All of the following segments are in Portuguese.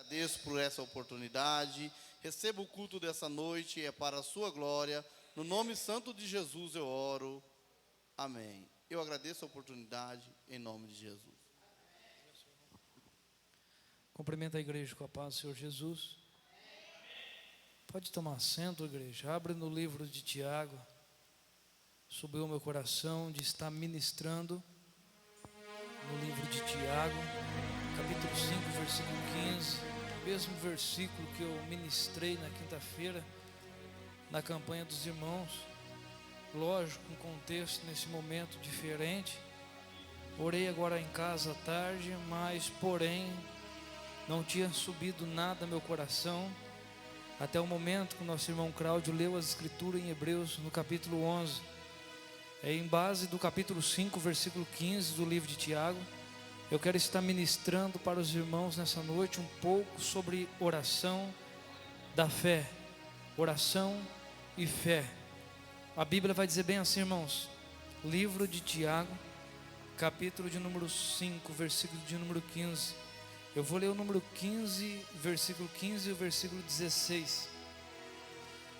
Agradeço por essa oportunidade. Receba o culto dessa noite, é para a sua glória. No nome santo de Jesus eu oro. Amém. Eu agradeço a oportunidade em nome de Jesus. Cumprimento a igreja com a paz do Senhor Jesus. Pode tomar assento, igreja. Abre no livro de Tiago. Subiu ao meu coração de estar ministrando no livro de Tiago, capítulo 5, versículo 15, mesmo versículo que eu ministrei na quinta-feira, na campanha dos irmãos. Lógico, um contexto nesse momento diferente. Orei agora em casa à tarde, mas porém não tinha subido nada ao meu coração, até o momento que o nosso irmão Cláudio leu as escrituras em Hebreus, no capítulo 11. É em base do capítulo 5, versículo 15 do livro de Tiago. Eu quero estar ministrando para os irmãos nessa noite um pouco sobre oração da fé. Oração e fé. A Bíblia vai dizer bem assim, irmãos. Livro de Tiago, capítulo de número 5, versículo de número 15. Eu vou ler o número 15, versículo 15 e o versículo 16.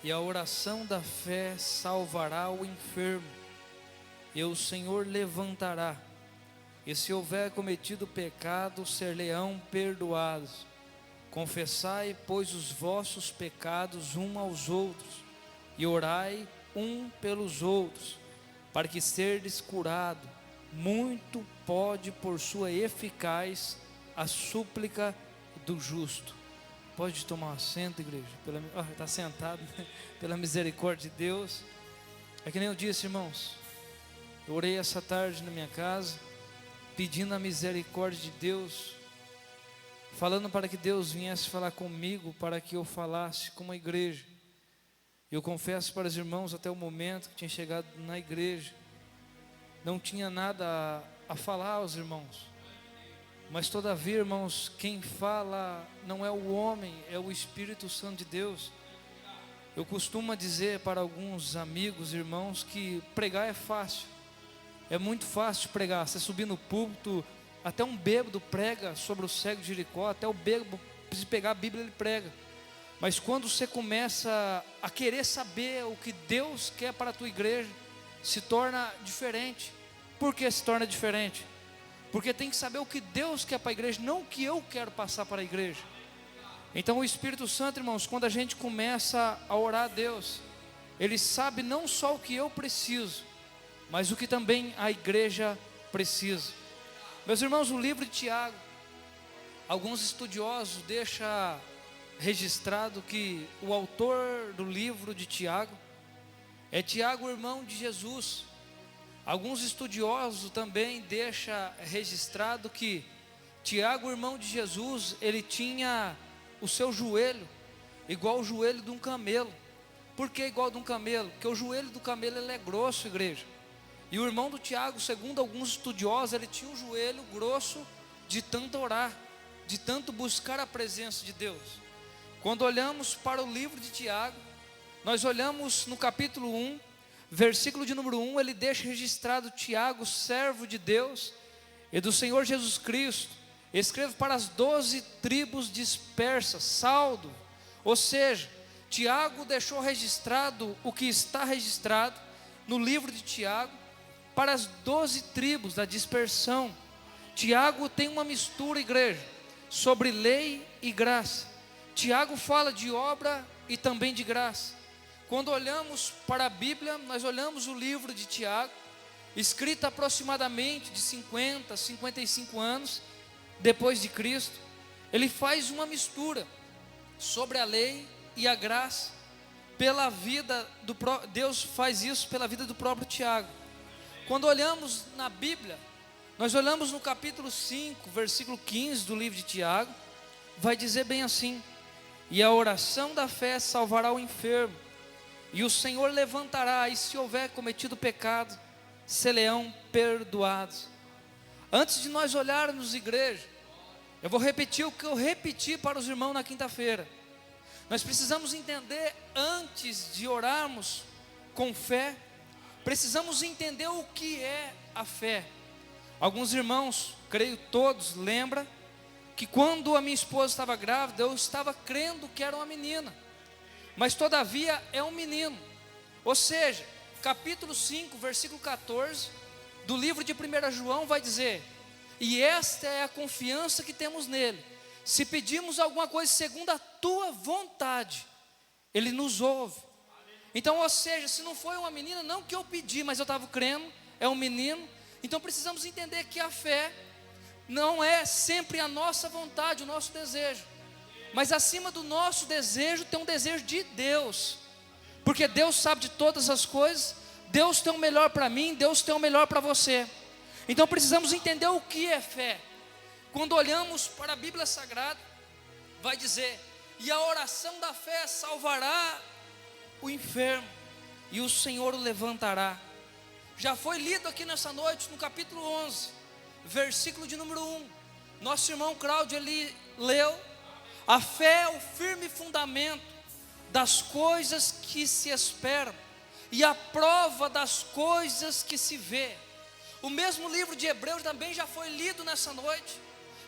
E a oração da fé salvará o enfermo, e o Senhor levantará. E se houver cometido pecado, ser-lhe-ão perdoados. Confessai, pois, os vossos pecados uns aos outros, e orai um pelos outros, para que serdes curado. Muito pode, por sua eficaz, a súplica do justo. Pode tomar um assento, igreja? Está sentado, pela misericórdia de Deus. É que nem eu disse, irmãos. Eu orei essa tarde na minha casa, pedindo a misericórdia de Deus, falando para que Deus viesse falar comigo, para que eu falasse com a igreja. Eu confesso para os irmãos, até o momento que tinha chegado na igreja, não tinha nada a falar aos irmãos. Mas todavia, irmãos, quem fala não é o homem, é o Espírito Santo de Deus. Eu costumo dizer para alguns amigos, irmãos, que pregar é fácil. É muito fácil pregar. Você subir no púlpito, até um bêbado prega sobre o cego de Jericó, até o bêbado, se pegar a Bíblia, ele prega. Mas quando você começa a querer saber o que Deus quer para a tua igreja, se torna diferente. Por que se torna diferente? Porque tem que saber o que Deus quer para a igreja, não o que eu quero passar para a igreja. Então o Espírito Santo, irmãos, quando a gente começa a orar a Deus, Ele sabe não só o que eu preciso, mas o que também a igreja precisa. Meus irmãos, o livro de Tiago, alguns estudiosos deixam registrado que o autor do livro de Tiago é Tiago, irmão de Jesus. Alguns estudiosos também deixam registrado que Tiago, irmão de Jesus, ele tinha o seu joelho igual o joelho de um camelo. Por que igual de um camelo? Porque o joelho do camelo ele é grosso, igreja. E o irmão do Tiago, segundo alguns estudiosos, ele tinha um joelho grosso de tanto orar, de tanto buscar a presença de Deus. Quando olhamos para o livro de Tiago, nós olhamos no capítulo 1, versículo de número 1, ele deixa registrado: Tiago, servo de Deus e do Senhor Jesus Cristo, escreve para as 12 tribos dispersas, saldo. Ou seja, Tiago deixou registrado o que está registrado no livro de Tiago para as 12 tribos da dispersão. Tiago tem uma mistura, igreja, sobre lei e graça. Tiago fala de obra e também de graça. Quando olhamos para a Bíblia, nós olhamos o livro de Tiago, escrito aproximadamente de 50, 55 anos depois de Cristo. Ele faz uma mistura sobre a lei e a graça, pela vida do Deus faz isso pela vida do próprio Tiago. Quando olhamos na Bíblia, nós olhamos no capítulo 5, versículo 15 do livro de Tiago, vai dizer bem assim: e a oração da fé salvará o enfermo, e o Senhor levantará, e se houver cometido pecado, ser-lhe-ão perdoados. Antes de nós olharmos, igreja, eu vou repetir o que eu repeti para os irmãos na quinta-feira. Nós precisamos entender, antes de orarmos com fé, precisamos entender o que é a fé. Alguns irmãos, creio todos, lembram que quando a minha esposa estava grávida, eu estava crendo que era uma menina, mas todavia é um menino. Ou seja, capítulo 5, versículo 14 do livro de 1 João vai dizer: e esta é a confiança que temos nele, se pedimos alguma coisa segundo a tua vontade, ele nos ouve. Então, ou seja, se não foi uma menina, não que eu pedi, mas eu estava crendo, é um menino. Então precisamos entender que a fé não é sempre a nossa vontade, o nosso desejo, mas acima do nosso desejo tem um desejo de Deus, porque Deus sabe de todas as coisas, Deus tem o melhor para mim, Deus tem o melhor para você. Então precisamos entender o que é fé. Quando olhamos para a Bíblia Sagrada, vai dizer: e a oração da fé salvará o enfermo, e o Senhor o levantará. Já foi lido aqui nessa noite no capítulo 11, versículo de número 1. Nosso irmão Cláudio, ele leu: a fé é o firme fundamento das coisas que se esperam e a prova das coisas que se vê. O mesmo livro de Hebreus também já foi lido nessa noite,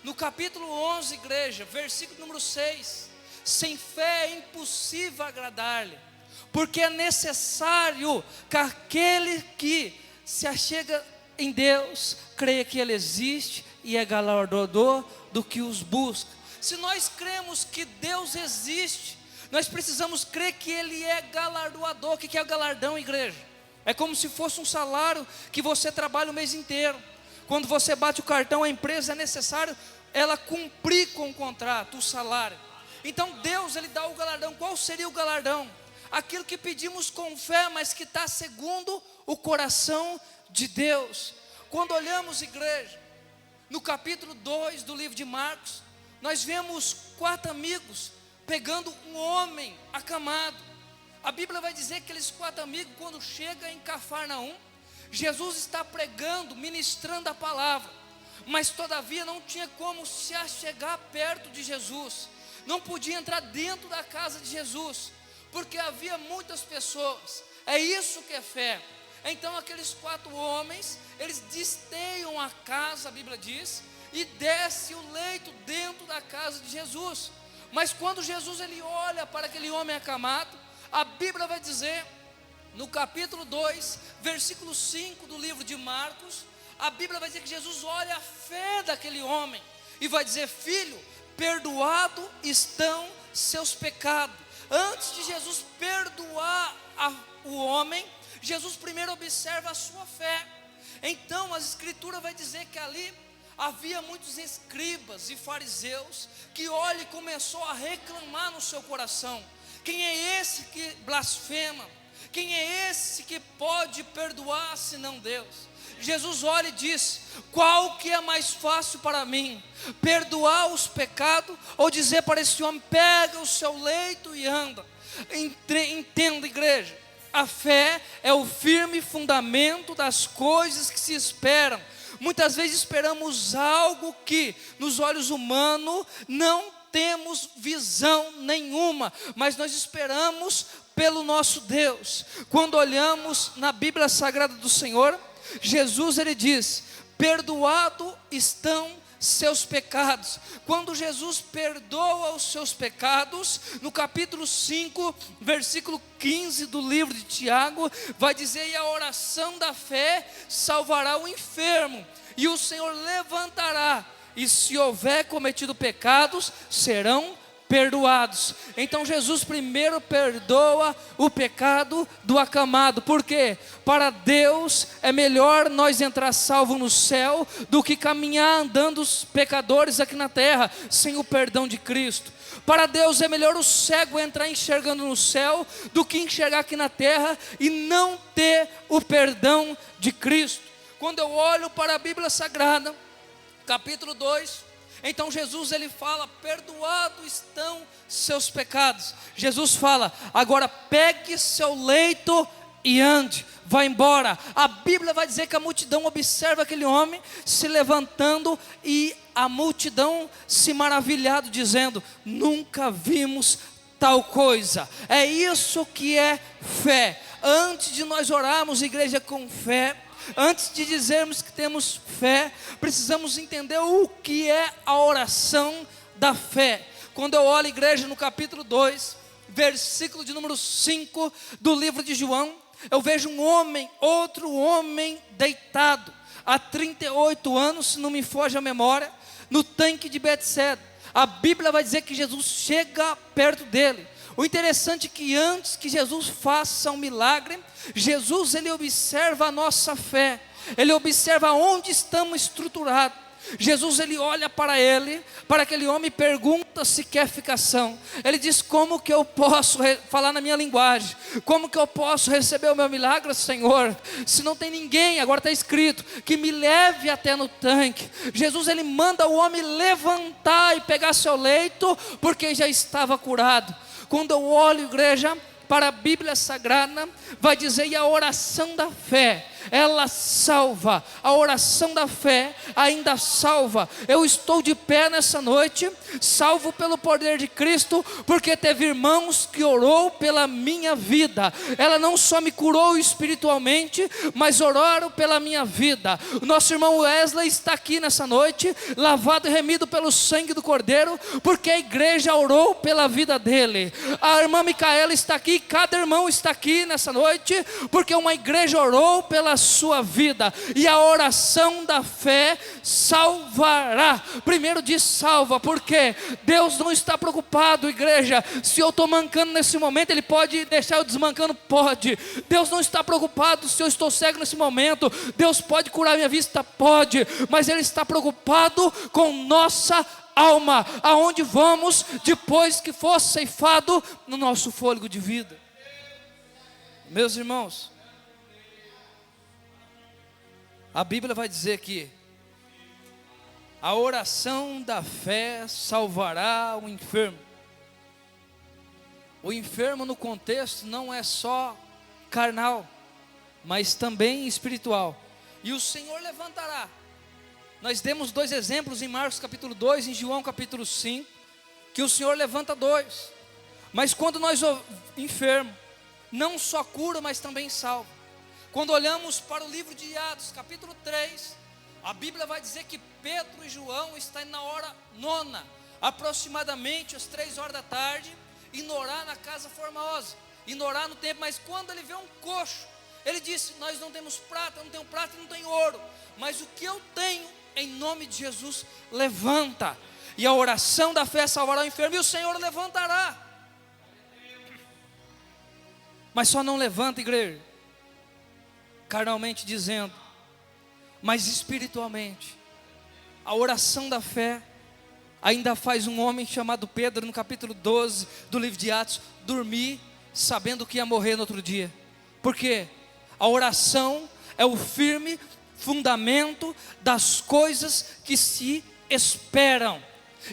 no capítulo 11, igreja, versículo número 6. Sem fé é impossível agradar-lhe, porque é necessário que aquele que se achega em Deus creia que Ele existe e é galardoador do que os busca. Se nós cremos que Deus existe, nós precisamos crer que Ele é galardoador. O que é o galardão, igreja? É como se fosse um salário que você trabalha o mês inteiro. Quando você bate o cartão, a empresa, é necessário ela cumprir com o contrato, o salário. Então Deus, Ele dá o galardão. Qual seria o galardão? Aquilo que pedimos com fé, mas que está segundo o coração de Deus. Quando olhamos, igreja, no capítulo 2 do livro de Marcos, nós vemos 4 amigos pegando um homem acamado. A Bíblia vai dizer que aqueles 4 amigos, quando chegam em Cafarnaum, Jesus está pregando, ministrando a palavra, mas todavia não tinha como se achegar perto de Jesus, não podia entrar dentro da casa de Jesus, porque havia muitas pessoas. É isso que é fé. Então aqueles 4 homens, eles desteiam a casa, a Bíblia diz, e desce o leito dentro da casa de Jesus. Mas quando Jesus, ele olha para aquele homem acamado, a Bíblia vai dizer, no capítulo 2, versículo 5 do livro de Marcos, a Bíblia vai dizer que Jesus olha a fé daquele homem e vai dizer: filho, perdoado estão seus pecados. Antes de Jesus perdoar o homem, Jesus primeiro observa a sua fé. Então a Escritura vai dizer que ali havia muitos escribas e fariseus que olha e começou a reclamar no seu coração: quem é esse que blasfema? Quem é esse que pode perdoar senão Deus? Jesus olha e diz: qual que é mais fácil para mim? Perdoar os pecados ou dizer para esse homem: pega o seu leito e anda? Entenda, igreja, a fé é o firme fundamento das coisas que se esperam. Muitas vezes esperamos algo que nos olhos humanos não temos visão nenhuma, mas nós esperamos pelo nosso Deus. Quando olhamos na Bíblia Sagrada do Senhor, Jesus, ele diz: perdoado estão seus pecados. Quando Jesus perdoa os seus pecados, no capítulo 5, versículo 15 do livro de Tiago, vai dizer: e a oração da fé salvará o enfermo, e o Senhor levantará, e se houver cometido pecados, serão perdoados. Então Jesus primeiro perdoa o pecado do acamado. Por quê? Para Deus é melhor nós entrar salvo no céu do que caminhar andando os pecadores aqui na terra sem o perdão de Cristo. Para Deus é melhor o cego entrar enxergando no céu do que enxergar aqui na terra e não ter o perdão de Cristo. Quando eu olho para a Bíblia Sagrada, capítulo 2, então Jesus, ele fala: perdoados estão seus pecados. Jesus fala: agora pegue seu leito e ande, vá embora. A Bíblia vai dizer que a multidão observa aquele homem se levantando, e a multidão se maravilhado, dizendo: nunca vimos tal coisa. É isso que é fé. Antes de nós orarmos, igreja, com fé, antes de dizermos que temos fé, precisamos entender o que é a oração da fé. Quando eu olho, igreja, no capítulo 2, versículo de número 5 do livro de João, eu vejo um homem, outro homem deitado, há 38 anos, se não me foge a memória, no tanque de Betseda. A Bíblia vai dizer que Jesus chega perto dele. O interessante é que antes que Jesus faça um milagre, Jesus, ele observa a nossa fé, ele observa onde estamos estruturados. Jesus, ele olha para aquele homem e pergunta se quer ficação. Ele diz: como que eu posso falar na minha linguagem? Como que eu posso receber o meu milagre, Senhor? Se não tem ninguém, agora está escrito, que me leve até no tanque. Jesus, ele manda o homem levantar e pegar seu leito, porque já estava curado. Quando eu olho, igreja, para a Bíblia Sagrada, vai dizer: e a oração da fé, ela salva. A oração da fé ainda salva. Eu estou de pé nessa noite, salvo pelo poder de Cristo, porque teve irmãos que orou pela minha vida. Ela não só me curou espiritualmente, mas oraram pela minha vida. O nosso irmão Wesley está aqui nessa noite, lavado e remido pelo sangue do Cordeiro, porque a igreja orou pela vida dele. A irmã Micaela está aqui, cada irmão está aqui nessa noite, porque uma igreja orou pela sua vida. E a oração da fé salvará. Primeiro diz salva, porque Deus não está preocupado, igreja, se eu estou mancando nesse momento, Ele pode deixar eu desmancando? Pode. Deus não está preocupado se eu estou cego nesse momento, Deus pode curar minha vista? Pode. Mas Ele está preocupado com nossa alma, aonde vamos depois que for ceifado no nosso fôlego de vida. Meus irmãos, a Bíblia vai dizer que a oração da fé salvará o enfermo. O enfermo no contexto não é só carnal, mas também espiritual. E o Senhor levantará. Nós demos 2 exemplos em Marcos capítulo 2, em João capítulo 5, que o Senhor levanta 2. Mas quando nós enfermos, não só cura, mas também salva. Quando olhamos para o livro de Atos, capítulo 3, a Bíblia vai dizer que Pedro e João estão na hora 9, aproximadamente às 3 horas da tarde, indo orar na casa formosa, indo orar no templo. Mas quando ele vê um coxo, ele disse: nós não temos prata, não tenho prata e não tenho ouro, mas o que eu tenho, em nome de Jesus, levanta. E a oração da fé salvará o enfermo, e o Senhor levantará. Mas só não levanta, igreja, carnalmente dizendo, mas espiritualmente. A oração da fé ainda faz um homem chamado Pedro, no capítulo 12 do livro de Atos, dormir sabendo que ia morrer no outro dia. Por quê? A oração é o firme fundamento das coisas que se esperam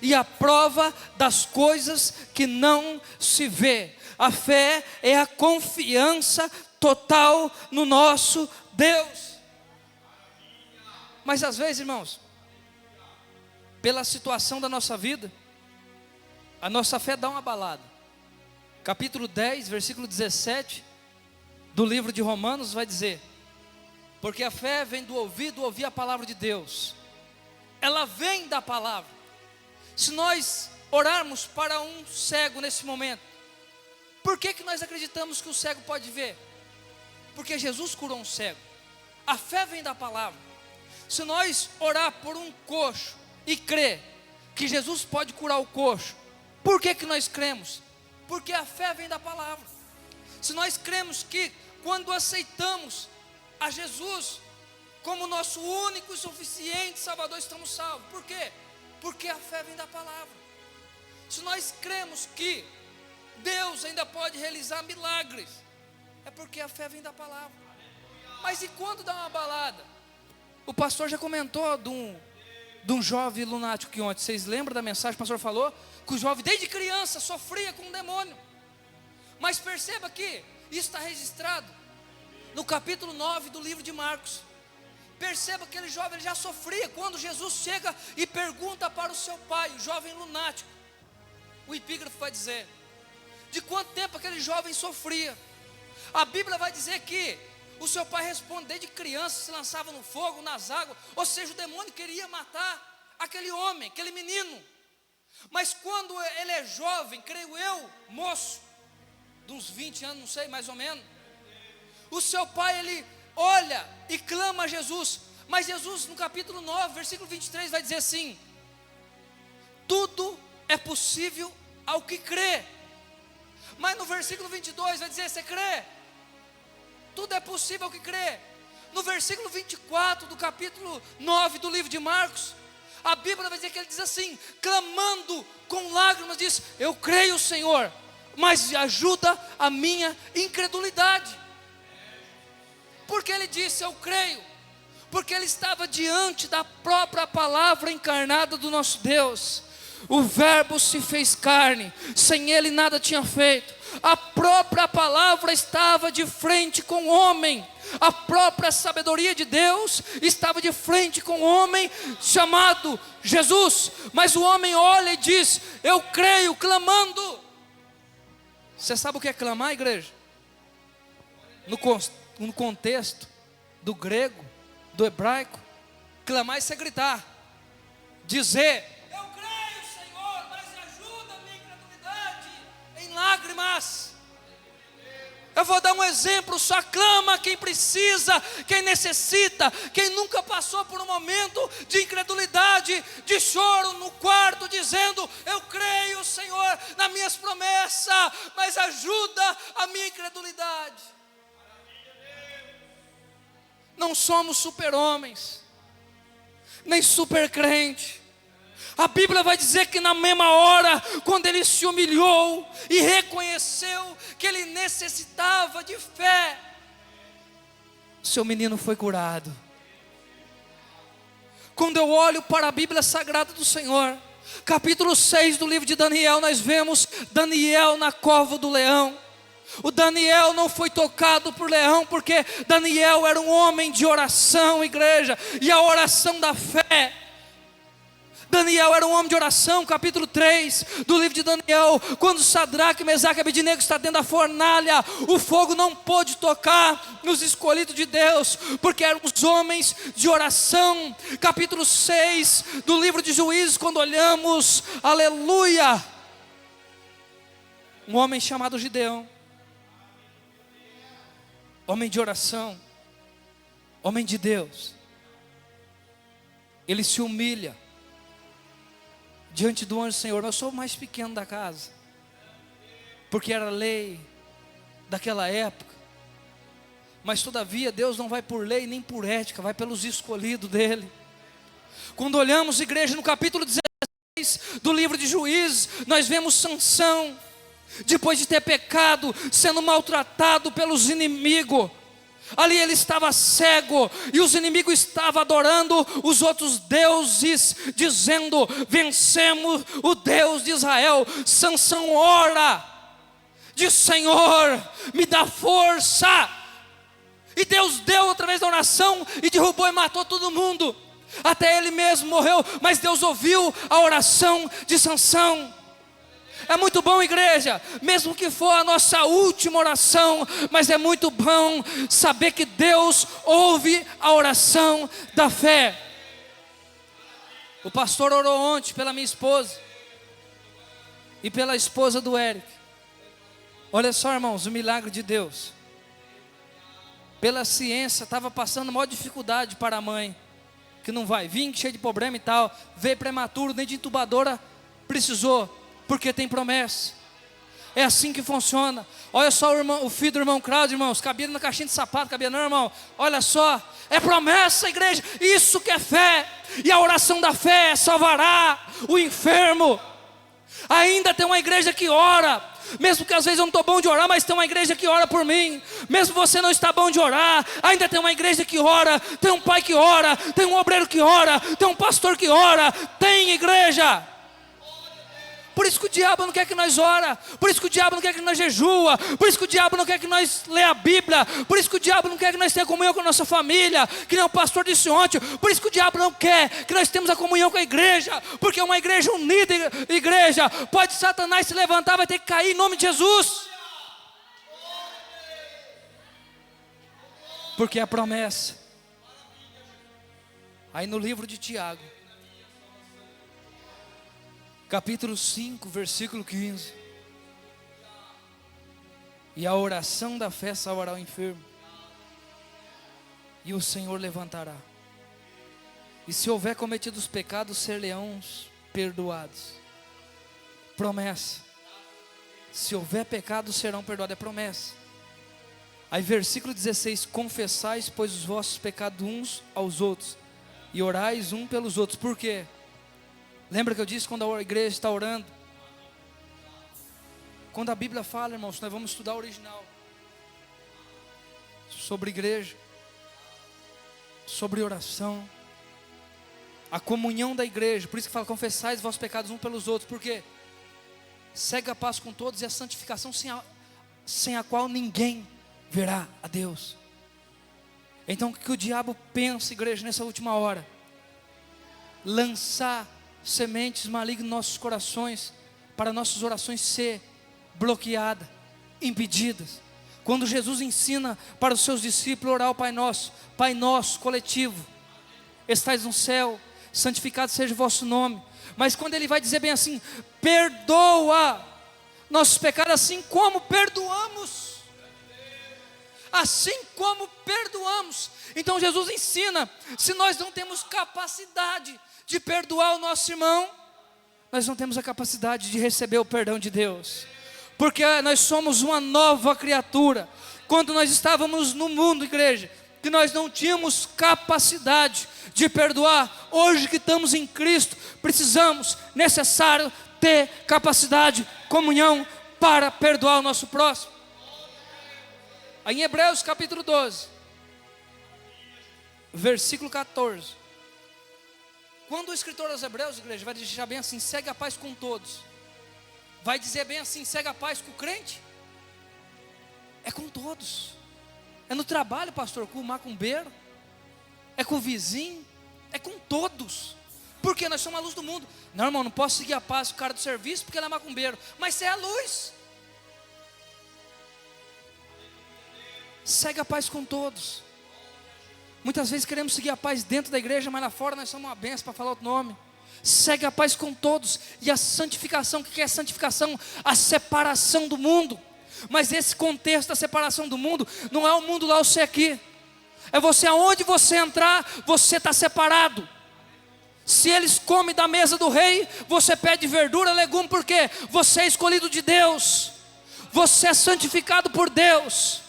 e a prova das coisas que não se vê. A fé é a confiança total no nosso Deus. Mas às vezes, irmãos, pela situação da nossa vida, a nossa fé dá uma abalada. Capítulo 10, versículo 17 do livro de Romanos vai dizer: porque a fé vem do ouvir a palavra de Deus. Ela vem da palavra. Se nós orarmos para um cego nesse momento, por que nós acreditamos que o cego pode ver? Porque Jesus curou um cego. A fé vem da palavra. Se nós orar por um coxo e crer que Jesus pode curar o coxo, por que nós cremos? Porque a fé vem da palavra. Se nós cremos que quando aceitamos a Jesus como nosso único e suficiente Salvador, estamos salvos. Por quê? Porque a fé vem da palavra. Se nós cremos que Deus ainda pode realizar milagres, é porque a fé vem da palavra. Mas e quando dá uma balada? O pastor já comentou de um jovem lunático que ontem, vocês lembram da mensagem que o pastor falou? Que o jovem desde criança sofria com um demônio. Mas perceba que isso está registrado no capítulo 9 do livro de Marcos. Perceba que aquele jovem ele já sofria quando Jesus chega e pergunta para o seu pai, o jovem lunático. O epígrafo vai dizer de quanto tempo aquele jovem sofria. A Bíblia vai dizer que O seu pai responde, desde criança se lançava no fogo, nas águas. Ou seja, o demônio queria matar aquele homem, aquele menino. Mas quando ele é jovem, creio eu, moço, de uns 20 anos, não sei, mais ou menos, o seu pai, ele olha e clama a Jesus. Mas Jesus, no capítulo 9, versículo 23, vai dizer assim: tudo é possível ao que crê. Mas no versículo 22 vai dizer, você crê? Tudo é possível ao que crê. No versículo 24 do capítulo 9 do livro de Marcos, a Bíblia vai dizer que ele diz assim, clamando com lágrimas, diz: eu creio, Senhor, mas ajuda a minha incredulidade. Porque ele disse, eu creio? Porque ele estava diante da própria palavra encarnada do nosso Deus. O verbo se fez carne, sem ele nada tinha feito. A própria palavra estava de frente com o homem. A própria sabedoria de Deus estava de frente com o homem chamado Jesus. Mas o homem olha e diz: eu creio, clamando. Você sabe o que é clamar, igreja? No contexto do grego, do hebraico, clamar é você gritar, dizer: eu creio, Senhor, mas ajuda a minha incredulidade, em lágrimas. Eu vou dar um exemplo, só clama quem precisa, quem necessita, quem nunca passou por um momento de incredulidade, de choro no quarto, dizendo: eu creio, Senhor, nas minhas promessas, mas ajuda a minha incredulidade. Não somos super-homens, nem super-crente. A Bíblia vai dizer que na mesma hora, quando ele se humilhou e reconheceu que ele necessitava de fé, seu menino foi curado. Quando eu olho para a Bíblia Sagrada do Senhor, capítulo 6 do livro de Daniel, nós vemos Daniel na cova do leão. O Daniel não foi tocado por leão, porque Daniel era um homem de oração, igreja, e a oração da fé. Daniel era um homem de oração, capítulo 3 do livro de Daniel, quando Sadraque, Mesaque e Abednego está dentro da fornalha, o fogo não pôde tocar nos escolhidos de Deus, porque eram os homens de oração. Capítulo 6 do livro de Juízes, quando olhamos, aleluia, um homem chamado Gideão, homem de oração, homem de Deus, ele se humilha diante do anjo do Senhor. Eu sou o mais pequeno da casa, porque era lei daquela época, mas todavia Deus não vai por lei nem por ética, vai pelos escolhidos dele. Quando olhamos, igreja, no capítulo 16 do livro de Juízes, nós vemos Sansão, depois de ter pecado, sendo maltratado pelos inimigos. Ali ele estava cego, e os inimigos estavam adorando os outros deuses, dizendo: vencemos o Deus de Israel. Sansão ora, diz: Senhor, me dá força. E Deus deu através da oração, e derrubou e matou todo mundo. Até ele mesmo morreu, mas Deus ouviu a oração de Sansão. É muito bom, igreja, mesmo que for a nossa última oração, mas é muito bom saber que Deus ouve a oração da fé. O pastor orou ontem pela minha esposa e pela esposa do Eric. Olha só, irmãos, o milagre de Deus. Pela ciência, estava passando maior dificuldade para a mãe, que não vai vir, cheio de problema e tal, veio prematuro, nem de intubadora precisou, porque tem promessa. É assim que funciona. Olha só o filho do irmão Cláudio, irmãos, cabia na caixinha de sapato, cabia não, irmão. Olha só, é promessa, igreja. Isso que é fé. E a oração da fé salvará o enfermo. Ainda tem uma igreja que ora, mesmo que às vezes eu não estou bom de orar, mas tem uma igreja que ora por mim. Mesmo você não está bom de orar, ainda tem uma igreja que ora. Tem um pai que ora, tem um obreiro que ora, tem um pastor que ora. Tem igreja. Por isso que o diabo não quer que nós ora, por isso que o diabo não quer que nós jejua, por isso que o diabo não quer que nós leia a Bíblia, por isso que o diabo não quer que nós tenhamos comunhão com a nossa família, que nem o pastor disse ontem. Por isso que o diabo não quer que nós tenhamos a comunhão com a igreja, porque é uma igreja unida, igreja. Pode Satanás se levantar, vai ter que cair em nome de Jesus. porque é promessa. Aí no livro de Tiago, capítulo 5, versículo 15. E a oração da fé salvará o enfermo, e o Senhor levantará. E se houver cometido os pecados, ser-lhe-ão perdoados. Promessa. Se houver pecados, serão perdoados. É promessa. Aí versículo 16: confessais, pois, os vossos pecados uns aos outros, e orais um pelos outros. Por quê? Lembra que eu disse quando a igreja está orando? Quando a Bíblia fala, irmãos, nós vamos estudar o original, sobre igreja, sobre oração, a comunhão da igreja. Por isso que fala, confessais os vossos pecados uns pelos outros. Por quê? Segue a paz com todos e a santificação, sem a qual ninguém verá a Deus. Então o que o diabo pensa, igreja, nessa última hora? Lançar sementes malignas nos nossos corações, para nossas orações ser bloqueadas, impedidas. Quando Jesus ensina para os seus discípulos orar o Pai Nosso coletivo: estais no céu, santificado seja o vosso nome. Mas quando ele vai dizer bem assim: perdoa nossos pecados, assim como perdoamos. Assim como perdoamos. Então Jesus ensina, se nós não temos capacidade de perdoar o nosso irmão, nós não temos a capacidade de receber o perdão de Deus. Porque nós somos uma nova criatura. Quando nós estávamos no mundo, igreja, que nós não tínhamos capacidade de perdoar, hoje que estamos em Cristo, necessário ter capacidade, comunhão para perdoar o nosso próximo. Aí em Hebreus capítulo 12, versículo 14, quando o escritor aos Hebreus, igreja, vai deixar bem assim: segue a paz com todos, vai dizer bem assim: segue a paz com o crente, é com todos. É no trabalho, pastor, com o macumbeiro, é com o vizinho, é com todos. Porque nós somos a luz do mundo. Não, irmão, não posso seguir a paz com o cara do serviço porque ele é macumbeiro. Mas você é a luz. Segue a paz com todos. Muitas vezes queremos seguir a paz dentro da igreja, mas lá fora nós somos uma benção, para falar outro nome. Segue a paz com todos. E a santificação, o que é a santificação? A separação do mundo. Mas esse contexto da separação do mundo não é o mundo lá, você aqui. É você, aonde você entrar, você está separado. Se eles comem da mesa do rei, você pede verdura, legume, por quê? Você é escolhido de Deus. Você é santificado por Deus.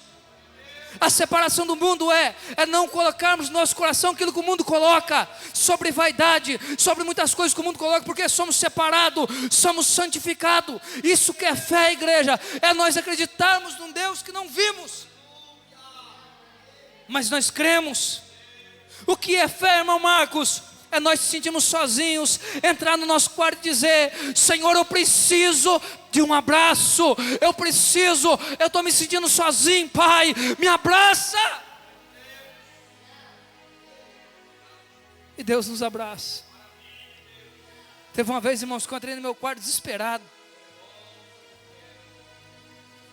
A separação do mundo é não colocarmos no nosso coração aquilo que o mundo coloca, sobre vaidade, sobre muitas coisas que o mundo coloca, porque somos separados, somos santificados. Isso que é fé, igreja, é nós acreditarmos num Deus que não vimos, mas nós cremos. O que é fé, irmão Marcos? É nós se sentimos sozinhos, entrar no nosso quarto e dizer: Senhor, eu preciso de um abraço, eu estou me sentindo sozinho, Pai, me abraça. E Deus nos abraça. Teve uma vez, irmãos, que eu entrei no meu quarto desesperado.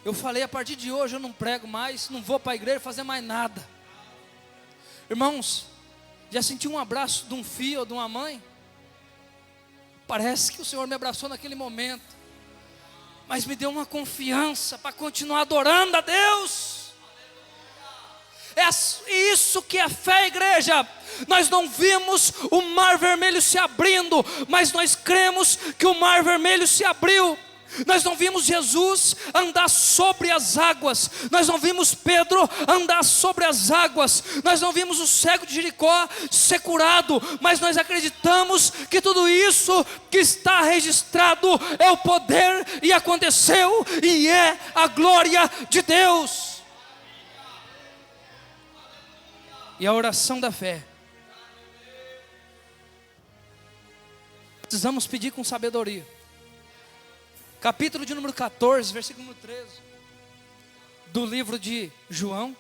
Eu falei: a partir de hoje eu não prego mais, não vou para a igreja fazer mais nada. Irmãos, já senti um abraço de um filho ou de uma mãe? Parece que o Senhor me abraçou naquele momento, mas me deu uma confiança para continuar adorando a Deus. É isso que é fé, igreja. Nós não vimos o mar vermelho se abrindo, mas nós cremos que o mar vermelho se abriu. Nós não vimos Jesus andar sobre as águas, nós não vimos Pedro andar sobre as águas, nós não vimos o cego de Jericó ser curado, mas nós acreditamos que tudo isso que está registrado é o poder, e aconteceu, e é a glória de Deus. E a oração da fé, precisamos pedir com sabedoria. Capítulo de número 14, versículo número 13, do livro de João.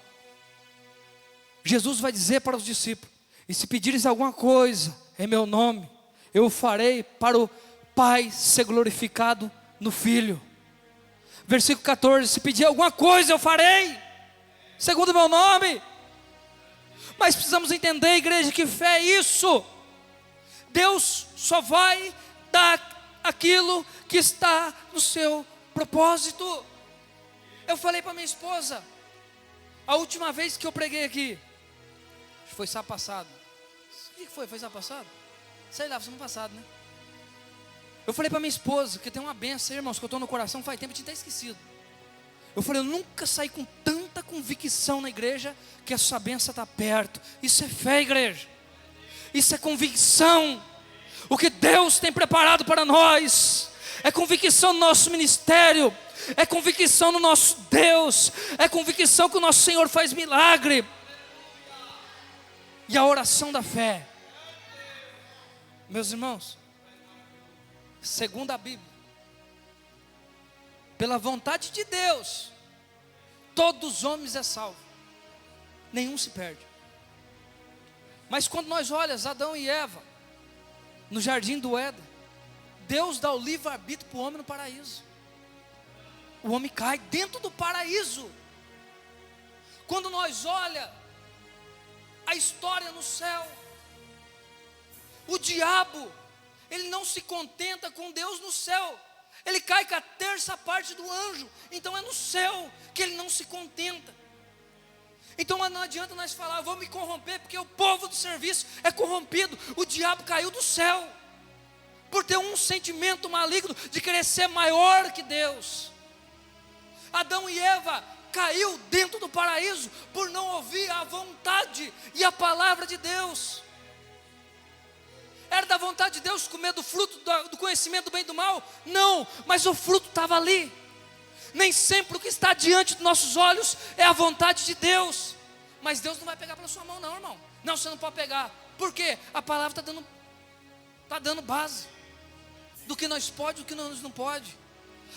Jesus vai dizer para os discípulos: e se pedires alguma coisa em meu nome, eu o farei, para o Pai ser glorificado no Filho. Versículo 14: se pedir alguma coisa eu farei, segundo o meu nome. Mas precisamos entender, igreja, que fé é isso. Deus só vai dar aquilo que está no seu propósito. Eu falei para minha esposa, a última vez que eu preguei aqui, acho que foi sábado passado. O que foi? Foi sábado passado? Sei lá, foi semana passada, né? Eu falei para minha esposa, que tem uma benção, irmãos, que eu estou no coração faz tempo, eu tinha até esquecido. Eu falei, eu nunca saí com tanta convicção na igreja, que essa benção está perto. Isso é fé, igreja. Isso é convicção. O que Deus tem preparado para nós é convicção no nosso ministério, é convicção no nosso Deus, é convicção que o nosso Senhor faz milagre. E a oração da fé, meus irmãos, segundo a Bíblia, pela vontade de Deus, todos os homens é salvo, nenhum se perde. Mas quando nós olhamos Adão e Eva no jardim do Éden, Deus dá o livre-arbítrio para o homem no paraíso. O homem cai dentro do paraíso. Quando nós olhamos a história no céu, o diabo, ele não se contenta com Deus no céu, ele cai com a terça parte do anjo. Então é no céu que ele não se contenta. Então não adianta nós falar, eu vou me corromper, porque o povo do serviço é corrompido. O diabo caiu do céu, por ter um sentimento maligno de querer ser maior que Deus. Adão e Eva caiu dentro do paraíso, por não ouvir a vontade e a palavra de Deus. Era da vontade de Deus comer do fruto do conhecimento do bem e do mal? Não, mas o fruto estava ali. Nem sempre o que está diante dos nossos olhos é a vontade de Deus. Mas Deus não vai pegar pela sua mão não, irmão. Não, você não pode pegar. Por quê? A palavra está dando base do que nós pode e do que nós não pode.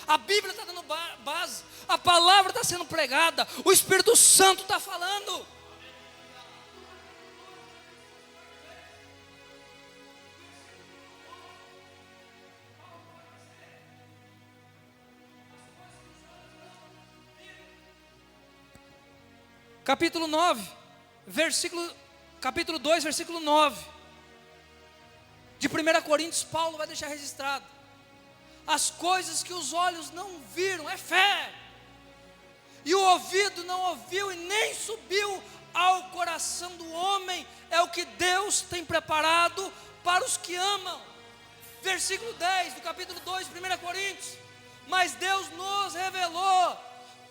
A Bíblia está dando base. A palavra está sendo pregada. O Espírito Santo está falando. Capítulo 2, versículo 9. De 1 Coríntios, Paulo vai deixar registrado: as coisas que os olhos não viram, é fé, e o ouvido não ouviu e nem subiu ao coração do homem, é o que Deus tem preparado para os que amam. Versículo 10 do capítulo 2 de 1 Coríntios: mas Deus nos revelou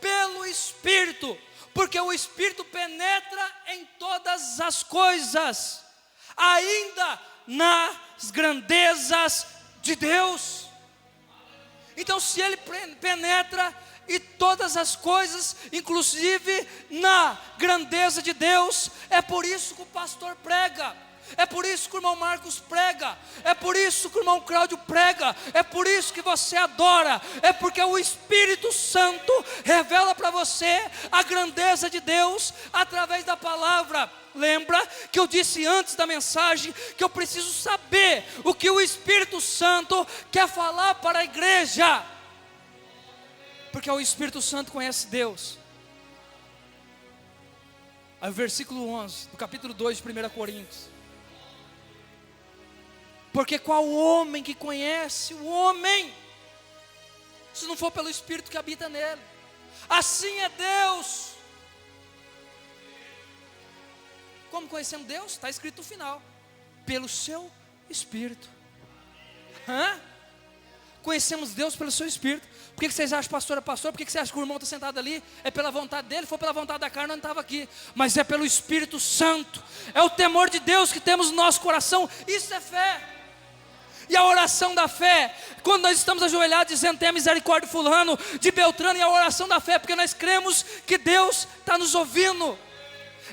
pelo Espírito, porque o Espírito penetra em todas as coisas, ainda nas grandezas de Deus. Então, se Ele penetra em todas as coisas, inclusive na grandeza de Deus, é por isso que o pastor prega, é por isso que o irmão Marcos prega, é por isso que o irmão Cláudio prega, é por isso que você adora, é porque o Espírito Santo revela para você a grandeza de Deus através da palavra. Lembra que eu disse antes da mensagem que eu preciso saber o que o Espírito Santo quer falar para a igreja, porque o Espírito Santo conhece Deus. Aí o versículo 11 do capítulo 2 de 1 Coríntios: porque qual homem que conhece o homem, se não for pelo Espírito que habita nele? Assim é Deus. Como conhecemos Deus? Está escrito no final: pelo seu Espírito. Conhecemos Deus pelo seu Espírito. Por que vocês acham que o pastor é pastor? Por que você acha que o irmão está sentado ali? É pela vontade dele? Se for pela vontade da carne, não estava aqui. Mas é pelo Espírito Santo. É o temor de Deus que temos no nosso coração. Isso é fé. E a oração da fé, quando nós estamos ajoelhados dizendo: tenha misericórdia de fulano, de Beltrano, e a oração da fé, porque nós cremos que Deus está nos ouvindo.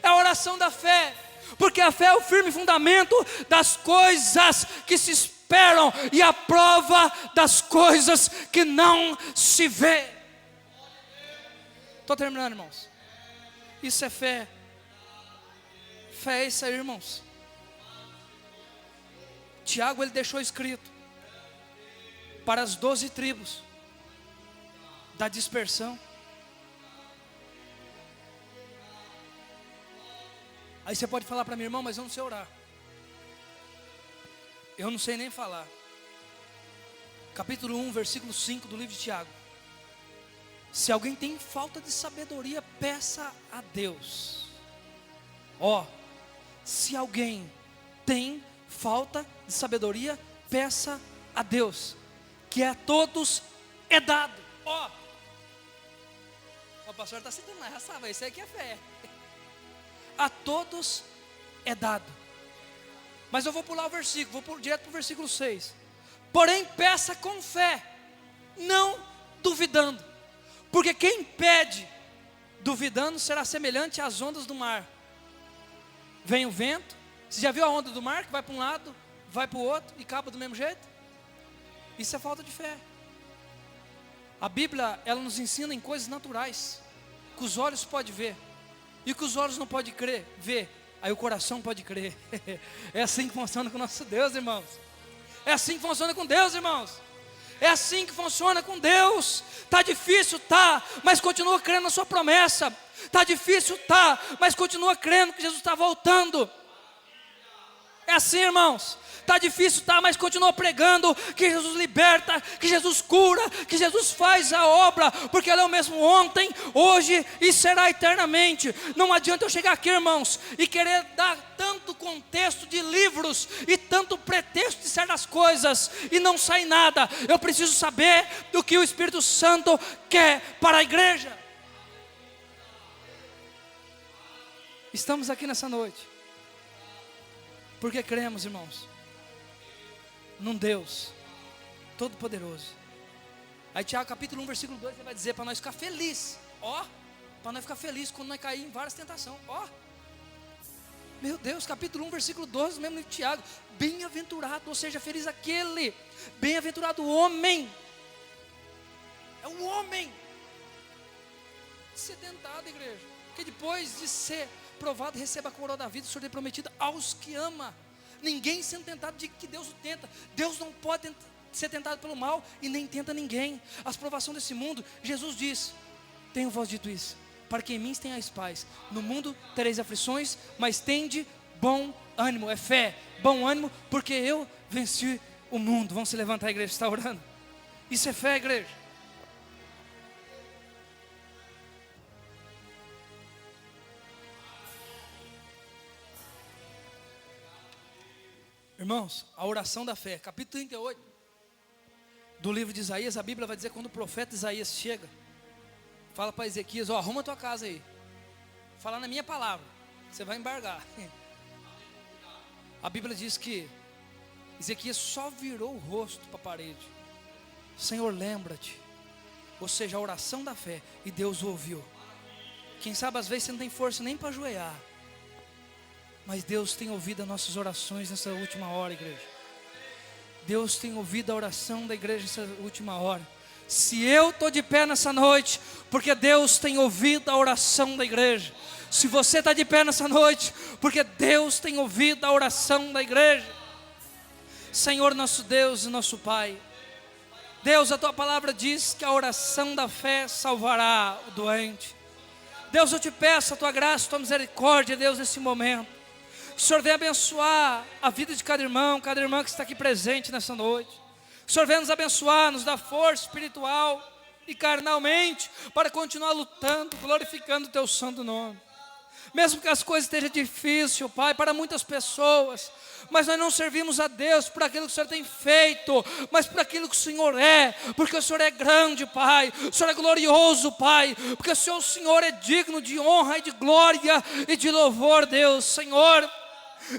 É a oração da fé, porque a fé é o firme fundamento das coisas que se esperam e a prova das coisas que não se vê. Estou terminando, irmãos. Isso é fé. Fé é isso aí, irmãos. Tiago, ele deixou escrito para as 12 tribos da dispersão. Aí você pode falar para mim, irmão, mas eu não sei orar. Eu não sei nem falar. Capítulo 1, versículo 5 do livro de Tiago. Se alguém tem falta de sabedoria, peça a Deus. Se alguém tem falta de sabedoria, peça a Deus, que a todos é dado. O pastor está sentindo mais, sabe? Isso aqui é fé. A todos é dado. Mas eu vou pular o versículo, direto para o versículo 6. Porém, peça com fé, não duvidando. Porque quem pede duvidando será semelhante às ondas do mar. Vem o vento. Você já viu a onda do mar que vai para um lado, vai para o outro e acaba do mesmo jeito? Isso é falta de fé. A Bíblia, ela nos ensina em coisas naturais, que os olhos podem ver, e que os olhos não podem ver, aí o coração pode crer. É assim que funciona com o nosso Deus, irmãos. É assim que funciona com Deus, irmãos. É assim que funciona com Deus. Está difícil, mas continua crendo na sua promessa. Está difícil, mas continua crendo que Jesus está voltando. É assim, irmãos. Está difícil, mas continua pregando que Jesus liberta, que Jesus cura, que Jesus faz a obra, porque Ele é o mesmo ontem, hoje e será eternamente. Não adianta eu chegar aqui, irmãos, e querer dar tanto contexto de livros e tanto pretexto de certas coisas e não sai nada. Eu preciso saber do que o Espírito Santo quer para a igreja. Estamos aqui nessa noite porque cremos, irmãos, num Deus Todo-Poderoso. Aí Tiago capítulo 1, versículo 2, ele vai dizer para nós ficar felizes. Para nós ficar felizes quando nós caímos em várias tentações. Meu Deus, capítulo 1, versículo 12, mesmo livro de Tiago. Bem-aventurado, ou seja, feliz aquele. Bem-aventurado o homem. É o homem. De ser tentado, igreja. Porque depois de ser provado, receba a coroa da vida, o Senhor tem prometido aos que ama. Ninguém sendo tentado de que Deus o tenta. Deus não pode ser tentado pelo mal e nem tenta ninguém. As provações desse mundo, Jesus diz: tenho-vos dito isso, para que em mim tenhais paz. No mundo tereis aflições, mas tende bom ânimo. É fé, bom ânimo, porque eu venci o mundo. Vamos se levantar, a igreja está orando. Isso é fé, igreja. Irmãos, a oração da fé, capítulo 38 do livro de Isaías, a Bíblia vai dizer quando o profeta Isaías chega, fala para Ezequias: arruma a tua casa aí, fala na minha palavra, você vai embargar. A Bíblia diz que Ezequias só virou o rosto para a parede. Senhor, lembra-te. Ou seja, a oração da fé, e Deus o ouviu. Quem sabe às vezes você não tem força nem para ajoelhar, mas Deus tem ouvido as nossas orações nessa última hora, igreja. Deus tem ouvido a oração da igreja nessa última hora. Se eu estou de pé nessa noite, porque Deus tem ouvido a oração da igreja. Se você está de pé nessa noite, porque Deus tem ouvido a oração da igreja. Senhor nosso Deus e nosso Pai, Deus, a tua palavra diz que a oração da fé salvará o doente. Deus, eu te peço a tua graça, a tua misericórdia, Deus, nesse momento. Que o Senhor venha abençoar a vida de cada irmã que está aqui presente nessa noite. Que o Senhor venha nos abençoar, nos dar força espiritual e carnalmente para continuar lutando, glorificando o teu santo nome. Mesmo que as coisas estejam difíceis, Pai, para muitas pessoas, mas nós não servimos a Deus por aquilo que o Senhor tem feito, mas por aquilo que o Senhor é, porque o Senhor é grande, Pai, o Senhor é glorioso, Pai, porque o Senhor é digno de honra e de glória e de louvor, Deus. Senhor,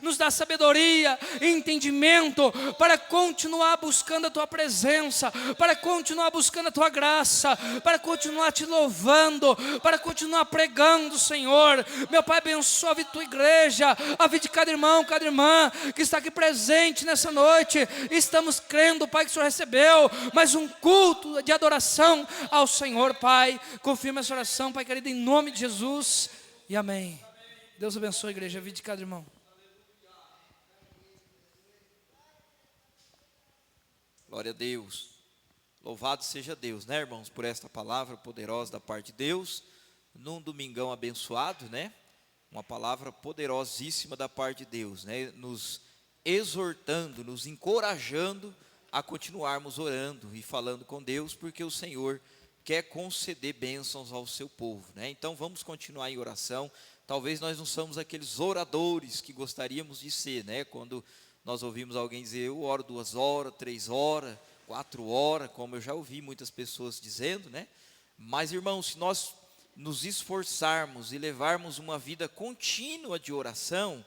nos dá sabedoria e entendimento para continuar buscando a tua presença, para continuar buscando a tua graça, para continuar te louvando, para continuar pregando, Senhor. Meu Pai, abençoa a vida da tua igreja, a vida de cada irmão, cada irmã que está aqui presente nessa noite. Estamos crendo, Pai, que o Senhor recebeu mais um culto de adoração ao Senhor, Pai. Confirma essa oração, Pai querido, em nome de Jesus, e amém. Deus abençoe a igreja, a vida de cada irmão. Glória a Deus, louvado seja Deus, né, irmãos, por esta palavra poderosa da parte de Deus, num domingão abençoado, né, uma palavra poderosíssima da parte de Deus, né? Nos exortando, nos encorajando a continuarmos orando e falando com Deus, porque o Senhor quer conceder bênçãos ao seu povo, né? Então vamos continuar em oração. Talvez nós não somos aqueles oradores que gostaríamos de ser, né? Quando nós ouvimos alguém dizer, eu oro 2 horas, 3 horas, 4 horas, como eu já ouvi muitas pessoas dizendo, né? Mas, irmãos, se nós nos esforçarmos e levarmos uma vida contínua de oração,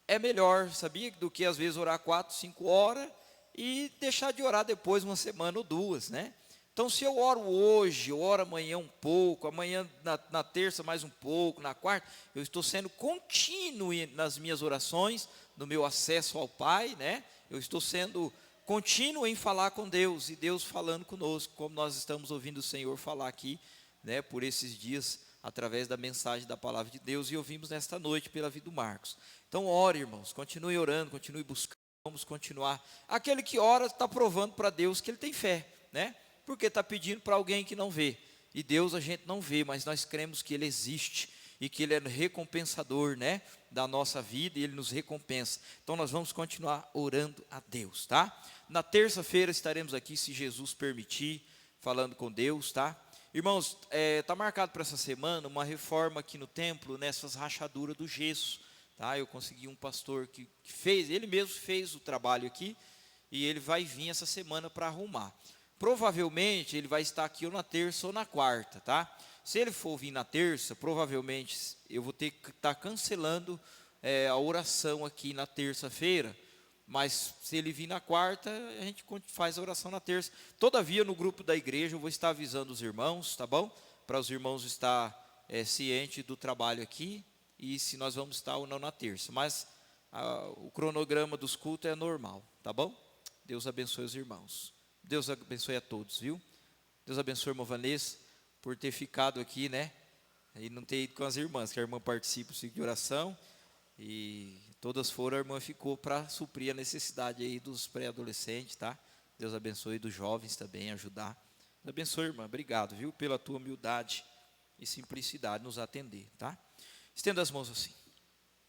é melhor, sabia? Do que às vezes orar 4, 5 horas e deixar de orar depois 1 semana ou 2, né? Então, se eu oro hoje, eu oro amanhã um pouco, amanhã na terça mais um pouco, na quarta, eu estou sendo contínuo nas minhas orações, no meu acesso ao Pai, né? Eu estou sendo contínuo em falar com Deus, e Deus falando conosco, como nós estamos ouvindo o Senhor falar aqui, né, por esses dias, através da mensagem da palavra de Deus, e ouvimos nesta noite pela vida do Marcos. Então ore, irmãos, continue orando, continue buscando, vamos continuar. Aquele que ora está provando para Deus que ele tem fé, né? Porque está pedindo para alguém que não vê, e Deus a gente não vê, mas nós cremos que Ele existe, e que Ele é recompensador, né, da nossa vida, e Ele nos recompensa. Então nós vamos continuar orando a Deus, tá? Na terça-feira estaremos aqui, se Jesus permitir, falando com Deus, tá? Irmãos, está marcado para essa semana uma reforma aqui no templo, nessas rachaduras do gesso, tá? Eu consegui um pastor que fez, ele mesmo fez o trabalho aqui, e ele vai vir essa semana para arrumar. Provavelmente ele vai estar aqui ou na terça ou na quarta, tá? Se ele for vir na terça, provavelmente eu vou ter que estar cancelando a oração aqui na terça-feira, mas se ele vir na quarta, a gente faz a oração na terça. Todavia, no grupo da igreja, eu vou estar avisando os irmãos, tá bom? Para os irmãos estar cientes do trabalho aqui, e se nós vamos estar ou não na terça. Mas o cronograma dos cultos é normal, tá bom? Deus abençoe os irmãos. Deus abençoe a todos, viu? Deus abençoe a irmã Vanessa por ter ficado aqui, né? E não ter ido com as irmãs, que a irmã participa do ciclo de oração, e todas foram, a irmã ficou para suprir a necessidade aí dos pré-adolescentes, tá? Deus abençoe dos jovens também, ajudar. Deus abençoe, irmã, obrigado, viu? Pela tua humildade e simplicidade nos atender, tá? Estenda as mãos assim.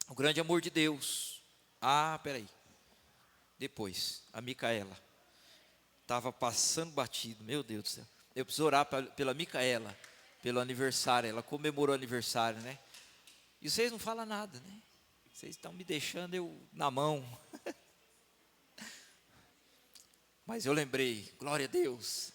O grande amor de Deus. Peraí. Depois, a Micaela. Estava passando batido, meu Deus do céu. Eu preciso orar pela Micaela, pelo aniversário. Ela comemorou o aniversário, né? E vocês não falam nada, né? Vocês estão me deixando eu na mão. Mas eu lembrei, glória a Deus.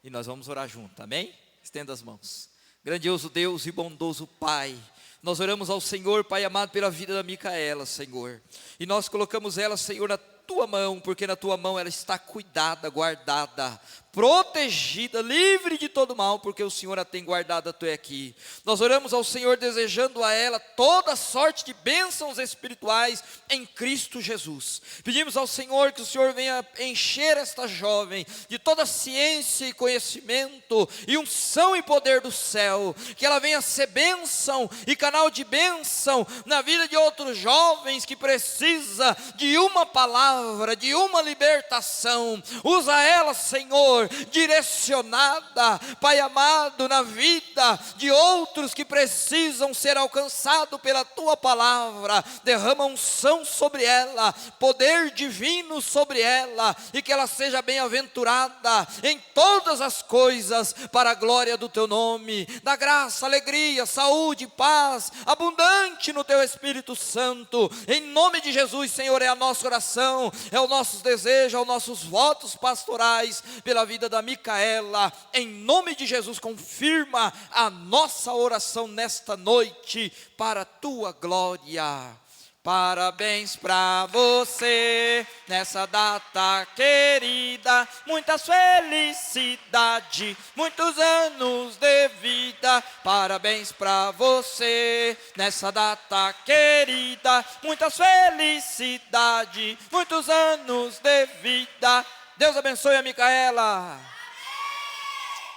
E nós vamos orar junto, amém? Estenda as mãos. Grandioso Deus e bondoso Pai, nós oramos ao Senhor, Pai amado, pela vida da Micaela, Senhor. E nós colocamos ela, Senhor, na tua mão, porque na tua mão ela está cuidada, guardada, protegida, livre de todo mal, porque o Senhor a tem guardada até aqui. Nós oramos ao Senhor desejando a ela toda sorte de bênçãos espirituais em Cristo Jesus. Pedimos ao Senhor que o Senhor venha encher esta jovem de toda ciência e conhecimento e unção e poder do céu, que ela venha ser bênção e canal de bênção na vida de outros jovens que precisa de uma palavra, de uma libertação. Usa ela, Senhor, direcionada, Pai amado, na vida de outros que precisam ser alcançados pela tua palavra. Derrama unção sobre ela, poder divino sobre ela, e que ela seja bem-aventurada em todas as coisas, para a glória do teu nome. Dá graça, alegria, saúde, paz, abundante no teu Espírito Santo, em nome de Jesus, Senhor. É a nossa oração, é o nosso desejo, é os nossos votos pastorais pela vida da Micaela. Em nome de Jesus, confirma a nossa oração nesta noite, para a tua glória. Parabéns para você, nessa data querida, muitas felicidades, muitos anos de vida. Parabéns para você, nessa data querida, muitas felicidades, muitos anos de vida. Deus abençoe a Micaela.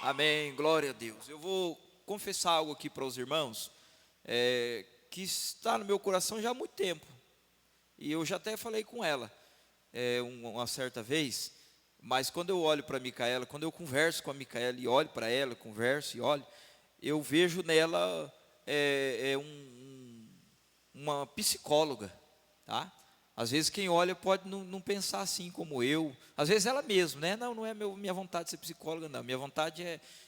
Amém, glória a Deus. Eu vou confessar algo aqui para os irmãos, que está no meu coração já há muito tempo, e eu já até falei com ela uma certa vez, mas quando eu olho para a Micaela, quando eu converso com a Micaela e olho para ela, converso e olho, eu vejo nela uma psicóloga, tá? Às vezes quem olha pode não pensar assim como eu. Às vezes ela mesma, né? Não é minha vontade de ser psicóloga, não. Minha vontade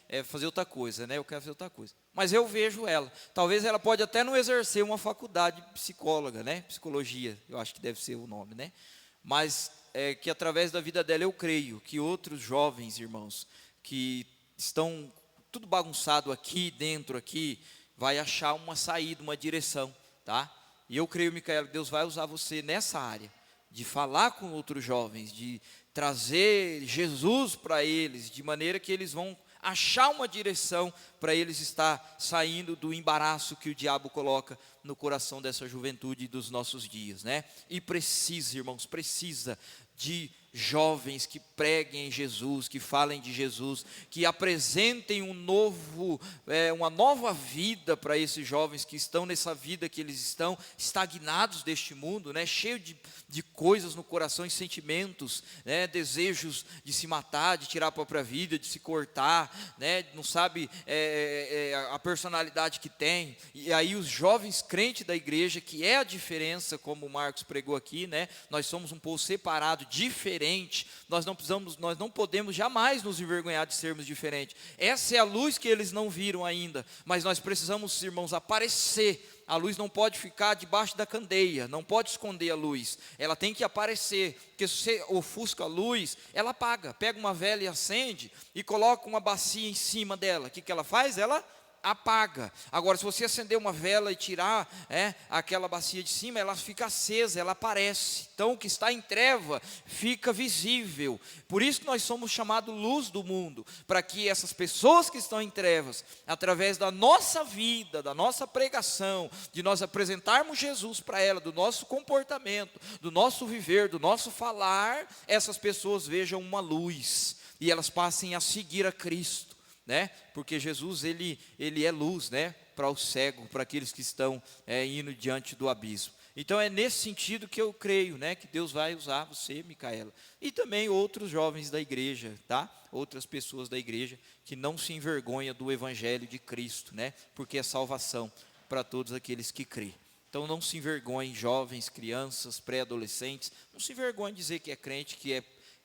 é fazer outra coisa, né? Eu quero fazer outra coisa. Mas eu vejo ela. Talvez ela pode até não exercer uma faculdade de psicóloga, né? Psicologia, eu acho que deve ser o nome, né? Mas que através da vida dela eu creio que outros jovens, irmãos, que estão tudo bagunçado aqui dentro, aqui, vai achar uma saída, uma direção, tá? E eu creio, Micaela, que Deus vai usar você nessa área, de falar com outros jovens, de trazer Jesus para eles, de maneira que eles vão achar uma direção para eles estar saindo do embaraço que o diabo coloca no coração dessa juventude dos nossos dias, né? E precisa, irmãos, precisa de jovens que preguem Jesus, que falem de Jesus, que apresentem uma nova vida para esses jovens que estão nessa vida que eles estão estagnados deste mundo, né? Cheio de coisas no coração e sentimentos, né? Desejos de se matar, de tirar a própria vida, de se cortar, né? Não sabe a personalidade que tem. E aí os jovens crentes da igreja, que é a diferença, como o Marcos pregou aqui, né? Nós somos um povo separado, diferente. Nós não podemos jamais nos envergonhar de sermos diferentes. Essa é a luz que eles não viram ainda, mas nós precisamos, irmãos, aparecer. A luz não pode ficar debaixo da candeia, não pode esconder a luz, ela tem que aparecer, porque se você ofusca a luz, ela apaga. Pega uma vela e acende, e coloca uma bacia em cima dela, o que ela faz? Ela apaga. Agora, se você acender uma vela e tirar aquela bacia de cima, ela fica acesa, ela aparece. Então, o que está em treva fica visível. Por isso que nós somos chamados luz do mundo, para que essas pessoas que estão em trevas, através da nossa vida, da nossa pregação, de nós apresentarmos Jesus para ela, do nosso comportamento, do nosso viver, do nosso falar, essas pessoas vejam uma luz e elas passem a seguir a Cristo. Né? Porque Jesus ele é luz, né? Para o cego, para aqueles que estão indo diante do abismo. Então é nesse sentido que eu creio, né? Que Deus vai usar você, Micaela, e também outros jovens da igreja, tá? Outras pessoas da igreja que não se envergonham do evangelho de Cristo, né? Porque é salvação para todos aqueles que crêem. Então não se envergonhem, jovens, crianças, pré-adolescentes, não se envergonhem de dizer que é crente, que é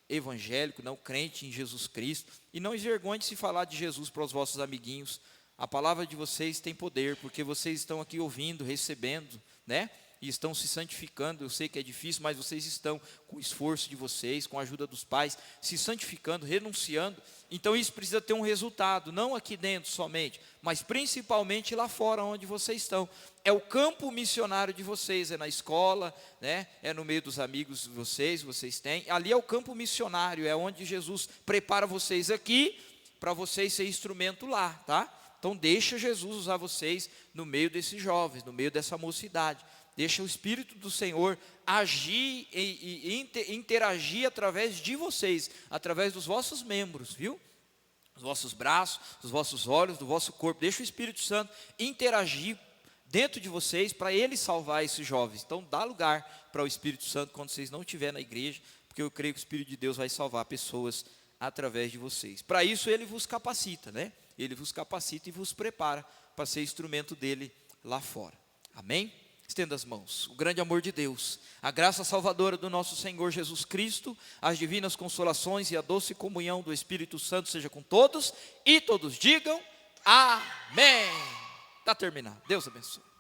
evangélico, não crente em Jesus Cristo, e não envergonhe de se falar de Jesus para os vossos amiguinhos. A palavra de vocês tem poder, porque vocês estão aqui ouvindo, recebendo, né? E estão se santificando. Eu sei que é difícil, mas vocês estão com o esforço de vocês, com a ajuda dos pais, se santificando, renunciando. Então isso precisa ter um resultado, não aqui dentro somente, mas principalmente lá fora onde vocês estão. É o campo missionário de vocês, é na escola, né? É no meio dos amigos de vocês têm. Ali é o campo missionário, é onde Jesus prepara vocês aqui, para vocês ser instrumento lá, tá? Então deixa Jesus usar vocês no meio desses jovens, no meio dessa mocidade. Deixa o Espírito do Senhor agir e interagir através de vocês, através dos vossos membros, viu? Os vossos braços, os vossos olhos, do vosso corpo. Deixa o Espírito Santo interagir dentro de vocês para ele salvar esses jovens. Então dá lugar para o Espírito Santo quando vocês não estiverem na igreja, porque eu creio que o Espírito de Deus vai salvar pessoas através de vocês. Para isso ele vos capacita, né? Ele vos capacita e vos prepara para ser instrumento dele lá fora. Amém? Estenda as mãos. O grande amor de Deus, a graça salvadora do nosso Senhor Jesus Cristo, as divinas consolações e a doce comunhão do Espírito Santo seja com todos, e todos digam amém. Está terminado. Deus abençoe.